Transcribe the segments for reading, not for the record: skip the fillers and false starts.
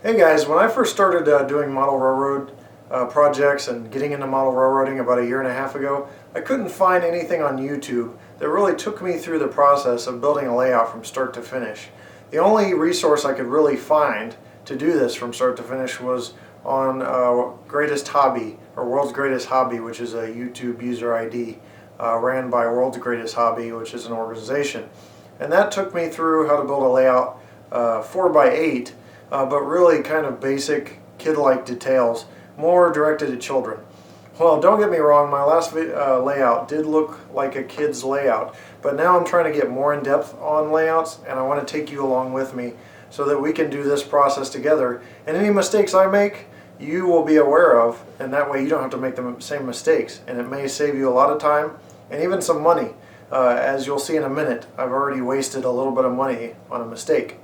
Hey guys, when I first started doing model railroad projects and getting into model railroading about 1.5 years ago, I couldn't find anything on YouTube that really took me through the process of building a layout from start to finish. The only resource I could really find to do this from start to finish was on Greatest Hobby, or World's Greatest Hobby, which is a YouTube user ID ran by World's Greatest Hobby, which is an organization. And that took me through how to build a layout 4x8, but really kind of basic kid-like details, more directed at children. Well, don't get me wrong, my last layout did look like a kid's layout, but now I'm trying to get more in depth on layouts, and I want to take you along with me so that we can do this process together. And any mistakes I make, you will be aware of, and that way you don't have to make the same mistakes, and it may save you a lot of time and even some money. As you'll see in a minute, I've already wasted a little bit of money on a mistake.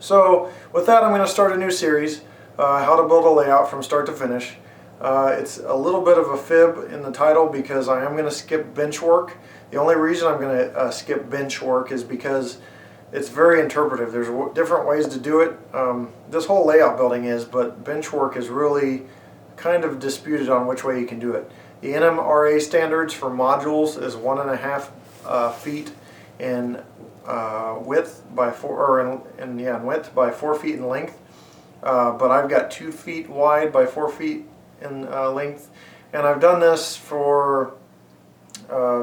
So with that, I'm going to start a new series, how to build a layout from start to finish. It's a little bit of a fib in the title because I am going to skip bench work. The only reason I'm going to skip bench work is because it's very interpretive. There's different ways to do it. This whole layout building is, but bench work is really kind of disputed on which way you can do it. The NMRA standards for modules is 1.5 feet in width by 4, in width by 4 feet in length. But I've got 2 feet wide by 4 feet in length, and I've done this for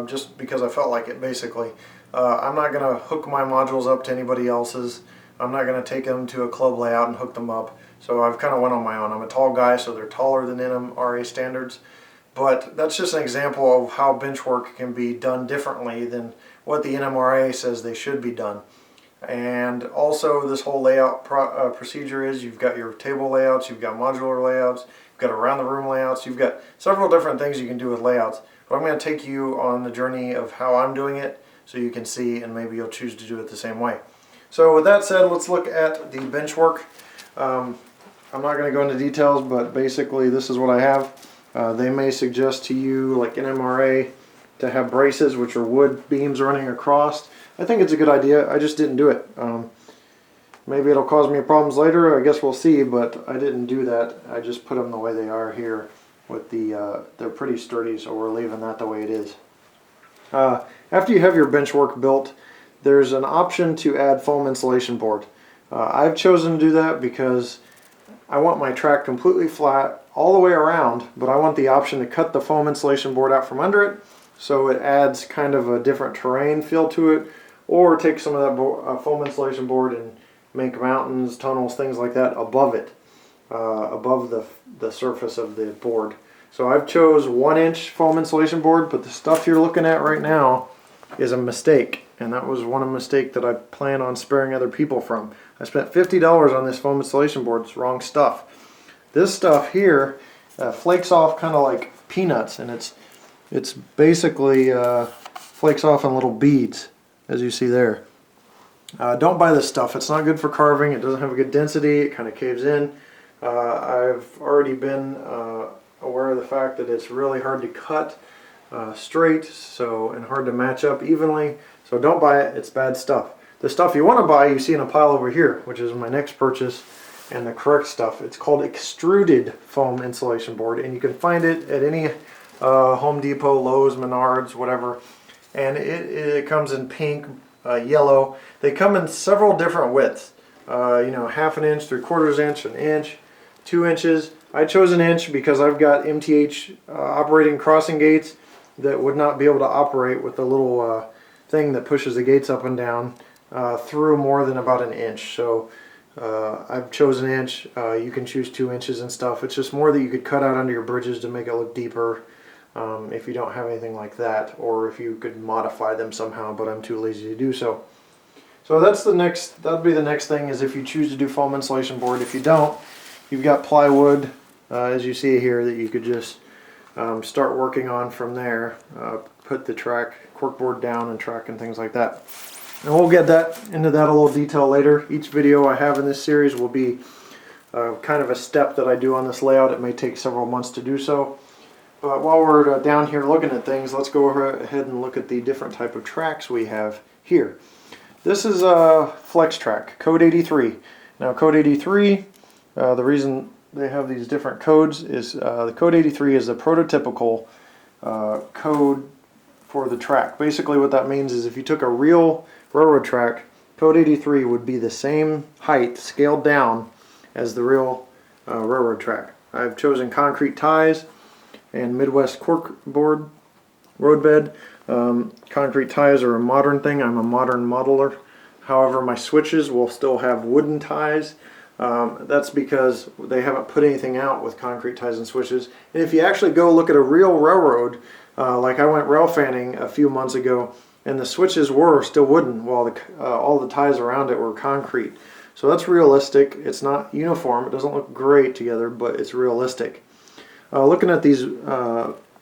just because I felt like it. Basically, I'm not going to hook my modules up to anybody else's. I'm not going to take them to a club layout and hook them up. So I've kind of went on my own. I'm a tall guy, so they're taller than NMRA standards. But that's just an example of how bench work can be done differently than what the NMRA says they should be done. And also this whole layout procedure is, you've got your table layouts, you've got modular layouts, you've got around the room layouts, you've got several different things you can do with layouts. But I'm going to take you on the journey of how I'm doing it so you can see, and maybe you'll choose to do it the same way. So with that said, let's look at the bench work. I'm not going to go into details, but basically this is what I have. They may suggest to you, like NMRA, to have braces, which are wood beams running across. I think it's a good idea. I just didn't do it. Maybe it'll cause me problems later. I guess we'll see, but I didn't do that. I just put them the way they are here. With the, they're pretty sturdy, so we're leaving that the way it is. After you have your bench work built, there's an option to add foam insulation board. I've chosen to do that because I want my track completely flat all the way around, but I want the option to cut the foam insulation board out from under it, so it adds kind of a different terrain feel to it, or take some of that foam insulation board and make mountains, tunnels, things like that above it, above the surface of the board. So I've chose 1-inch foam insulation board, but the stuff you're looking at right now is a mistake, and that was one mistake that I plan on sparing other people from. I spent $50 on this foam insulation board. It's wrong stuff. This stuff here flakes off kind of like peanuts, and it's basically flakes off in little beads, as you see there. Don't buy this stuff. It's not good for carving. It doesn't have a good density. It kind of caves in. I've already been aware of the fact that it's really hard to cut straight, and hard to match up evenly. So don't buy it. It's bad stuff. The stuff you want to buy, you see in a pile over here, which is my next purchase, and the correct stuff. It's called Extruded foam insulation board, and you can find it at any Home Depot, Lowe's, Menards, whatever. And it comes in pink, yellow. They come in several different widths. You know, 1/2 inch, 3/4 inch, 1 inch, 2 inches. I chose 1 inch because I've got MTH operating crossing gates that would not be able to operate with the little thing that pushes the gates up and down through more than about 1 inch. So I've chosen 1 inch. You can choose 2 inches and stuff. It's just more that you could cut out under your bridges to make it look deeper if you don't have anything like that, or if you could modify them somehow, but I'm too lazy to do so. So that's the next, that'd be the next thing, is if you choose to do foam insulation board. If you don't, you've got plywood, as you see here, that you could just start working on from there. Put the corkboard down and track and things like that. And we'll get into that a little detail later. Each video I have in this series will be kind of a step that I do on this layout. It may take several months to do so. But while we're down here looking at things, let's go ahead and look at the different type of tracks we have here. This is a flex track, code 83. Now code 83 The reason they have these different codes is the code 83 is the prototypical code for the track. Basically what that means is if you took a real railroad track, code 83 would be the same height scaled down as the real railroad track. I've chosen concrete ties and Midwest corkboard roadbed. Concrete ties are a modern thing. I'm a modern modeler. However, my switches will still have wooden ties. That's because they haven't put anything out with concrete ties and switches. And if you actually go look at a real railroad, like I went rail fanning a few months ago, and the switches were still wooden while all the ties around it were concrete. So that's realistic. It's not uniform. It doesn't look great together, but it's realistic. Looking at these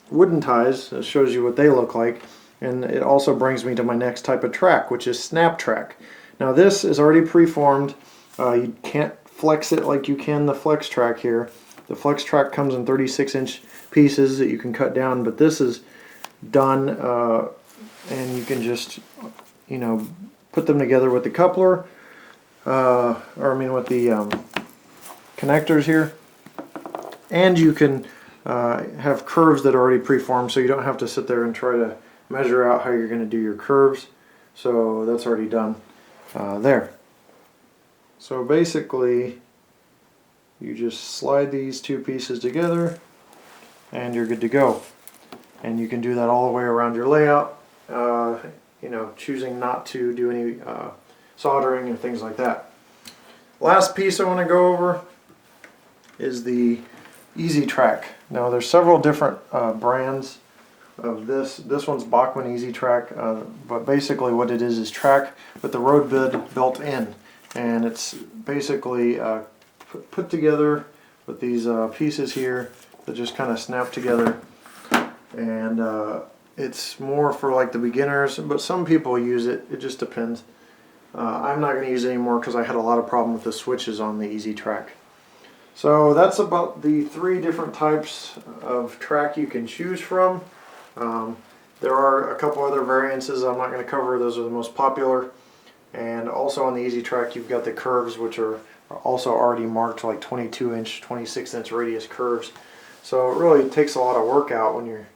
wooden ties, it shows you what they look like, and it also brings me to my next type of track, which is snap track. Now this is already preformed. You can't flex it like you can the flex track here. The flex track comes in 36-inch pieces that you can cut down, but this is done, and you can just, you know, put them together with the coupler, with the connectors here, and you can have curves that are already preformed, so you don't have to sit there and try to measure out how you're going to do your curves. So that's already done there. So basically you just slide these two pieces together and you're good to go. And you can do that all the way around your layout, you know, choosing not to do any soldering and things like that. Last piece I want to go over is the Easy Track. Now there's several different brands of this. This one's Bachmann Easy Track, but basically what it is track with the road bed built in, and it's basically put together with these pieces here that just kind of snap together, and it's more for like the beginners, but some people use it. It just depends. I'm not going to use it anymore because I had a lot of problem with the switches on the Easy Track. So that's about the 3 different types of track you can choose from. There are a couple other variances I'm not going to cover. Those are the most popular. And also on the Easy Track you've got the curves, which are also already marked, like 22-inch, 26-inch radius curves. So it really takes a lot of work out when you're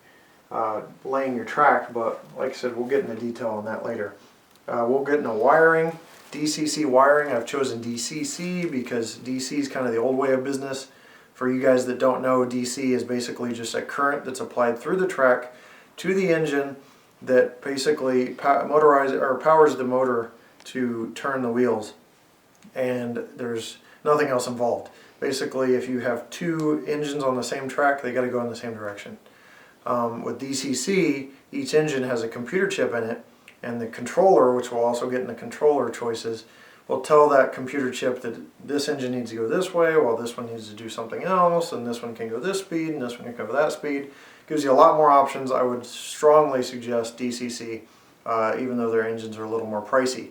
laying your track, but like I said, we'll get into detail on that later. We'll get into wiring. Dcc wiring, I've chosen Dcc because DC is kind of the old way of business. For you guys that don't know, DC is basically just a current that's applied through the track to the engine that basically powers the motor to turn the wheels, and there's nothing else involved. Basically, if you have 2 engines on the same track, they got to go in the same direction. With DCC, each engine has a computer chip in it, and the controller, which we'll also get in the controller choices, will tell that computer chip that this engine needs to go this way, while this one needs to do something else, and this one can go this speed, and this one can go that speed. Gives you a lot more options. I would strongly suggest DCC, even though their engines are a little more pricey.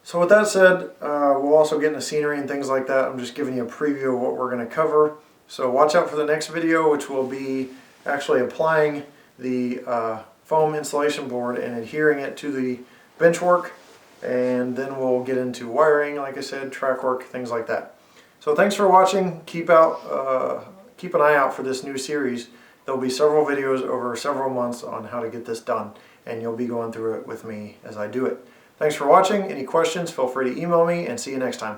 So with that said, we'll also get into scenery and things like that. I'm just giving you a preview of what we're going to cover. So watch out for the next video, which will be actually applying the foam insulation board and adhering it to the bench work, and then we'll get into wiring, like I said, track work, things like that. So thanks for watching. Keep an eye out for this new series. There'll be several videos over several months on how to get this done, and you'll be going through it with me as I do it. Thanks for watching. Any questions, feel free to email me, and see you next time.